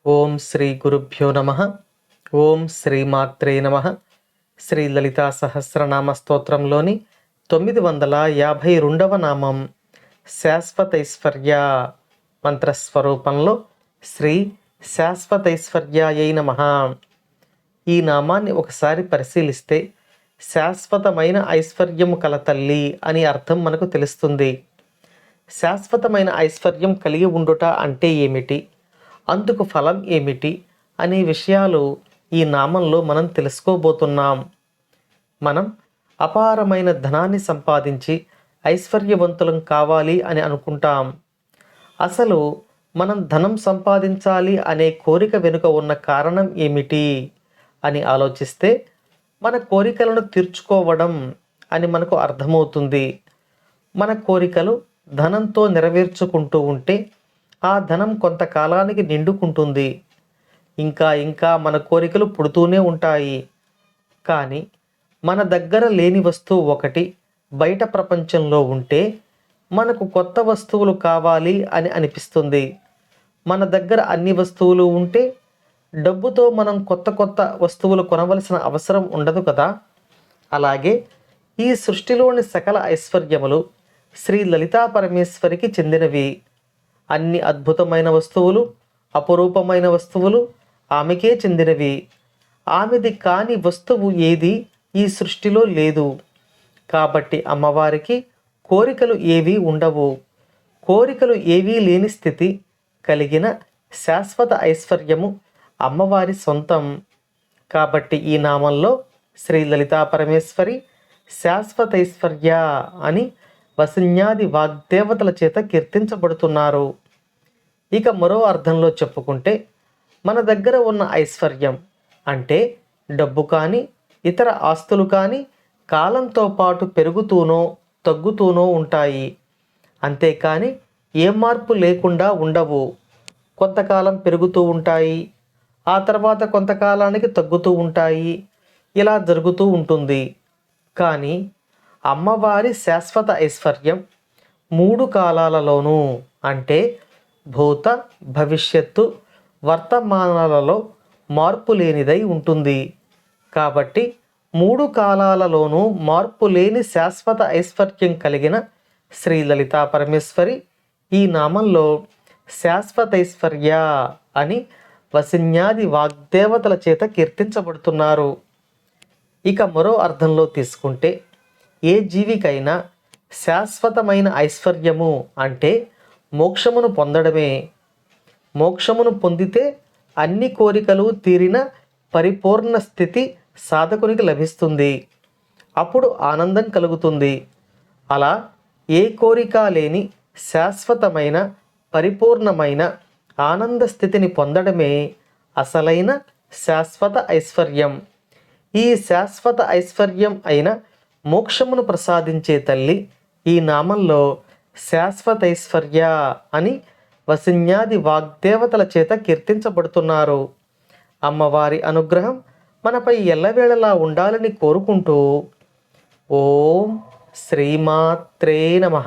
ఓం శ్రీ గురుభ్యో నమ. ఓం శ్రీమాత్రే నమ. శ్రీ లలితా సహస్రనామ స్తోత్రంలోని 952వ నామం శాశ్వతైశ్వర్య మంత్రస్వరూపంలో శ్రీ శాశ్వతైశ్వర్యాయై నమః. ఈ నామాన్ని ఒకసారి పరిశీలిస్తే శాశ్వతమైన ఐశ్వర్యము కల తల్లి అని అర్థం మనకు తెలుస్తుంది. శాశ్వతమైన ఐశ్వర్యం కలిగి ఉండుట అంటే ఏమిటి, అందుకు ఫలం ఏమిటి అనే విషయాలు ఈ నామంలో మనం తెలుసుకోబోతున్నాం. మనం అపారమైన ధనాన్ని సంపాదించి ఐశ్వర్యవంతులం కావాలి అని అనుకుంటాం. అసలు మనం ధనం సంపాదించాలి అనే కోరిక వెనుక ఉన్న కారణం ఏమిటి అని ఆలోచిస్తే మన కోరికలను తీర్చుకోవడం అని మనకు అర్థమవుతుంది. మన కోరికలు ధనంతో నెరవేర్చుకుంటూ ఉంటే ఆ ధనం కొంతకాలానికి నిండుకుంటుంది. ఇంకా ఇంకా మన కోరికలు పుడుతూనే ఉంటాయి. కానీ మన దగ్గర లేని వస్తువు ఒకటి బయట ప్రపంచంలో ఉంటే మనకు కొత్త వస్తువులు కావాలి అని అనిపిస్తుంది. మన దగ్గర అన్ని వస్తువులు ఉంటే డబ్బుతో మనం కొత్త కొత్త వస్తువులు కొనవలసిన అవసరం ఉండదు కదా. అలాగే ఈ సృష్టిలోని సకల ఐశ్వర్యములు శ్రీ లలితా పరమేశ్వరికి చెందినవి. అన్ని అద్భుతమైన వస్తువులు, అపురూపమైన వస్తువులు ఆమెకే చెందినవి. ఆమెది కాని వస్తువు ఏది ఈ సృష్టిలో లేదు. కాబట్టి అమ్మవారికి కోరికలు ఏవీ ఉండవు. కోరికలు ఏవీ లేని స్థితి కలిగిన శాశ్వత ఐశ్వర్యము అమ్మవారి సొంతం. కాబట్టి ఈ నామంలో శ్రీ లలితా పరమేశ్వరి శాశ్వతైశ్వర్య అని వసిన్యాది వాగ్దేవతల చేత కీర్తించబడుతున్నారు. ఇక మరో అర్థంలో చెప్పుకుంటే మన దగ్గర ఉన్న ఐశ్వర్యం అంటే డబ్బు కానీ ఇతర ఆస్తులు కానీ కాలంతో పాటు పెరుగుతూనో తగ్గుతూనో ఉంటాయి. అంతేకాని ఏ మార్పు లేకుండా ఉండవు. కొంతకాలం పెరుగుతూ ఉంటాయి, ఆ తర్వాత కొంతకాలానికి తగ్గుతూ ఉంటాయి. ఇలా జరుగుతూ ఉంటుంది. కానీ అమ్మవారి శాశ్వత ఐశ్వర్యం 3 కాలాలలోనూ అంటే భూత, భవిష్యత్తు, వర్తమానాలలో మార్పు లేనిదై ఉంటుంది. కాబట్టి 3 కాలాలలోనూ మార్పు లేని శాశ్వత ఐశ్వర్యం కలిగిన శ్రీ లలితా పరమేశ్వరి ఈ నామంలో శాశ్వతైశ్వర్య అని వసిన్యాది వాగ్దేవతల చేత కీర్తించబడుతున్నారు. ఇక మరో అర్థంలో తీసుకుంటే ఏ జీవికైనా శాశ్వతమైన ఐశ్వర్యము అంటే మోక్షమును పొందడమే. మోక్షమును పొందితే అన్ని కోరికలు తీరిన పరిపూర్ణ స్థితి సాధకునికి లభిస్తుంది. అప్పుడు ఆనందం కలుగుతుంది. అలా ఏ కోరిక లేని శాశ్వతమైన పరిపూర్ణమైన ఆనంద స్థితిని పొందడమే అసలైన శాశ్వత ఐశ్వర్యం. ఈ శాశ్వత ఐశ్వర్యం అయిన మోక్షమును ప్రసాదించే తల్లి ఈ నామంలో శాశ్వతైశ్వర్య అని వసిన్యాది వాగ్దేవతల చేత కీర్తించబడుతున్నారు. అమ్మవారి అనుగ్రహం మనపై ఎల్లవేళలా ఉండాలని కోరుకుంటూ ఓం శ్రీమాత్రే నమః.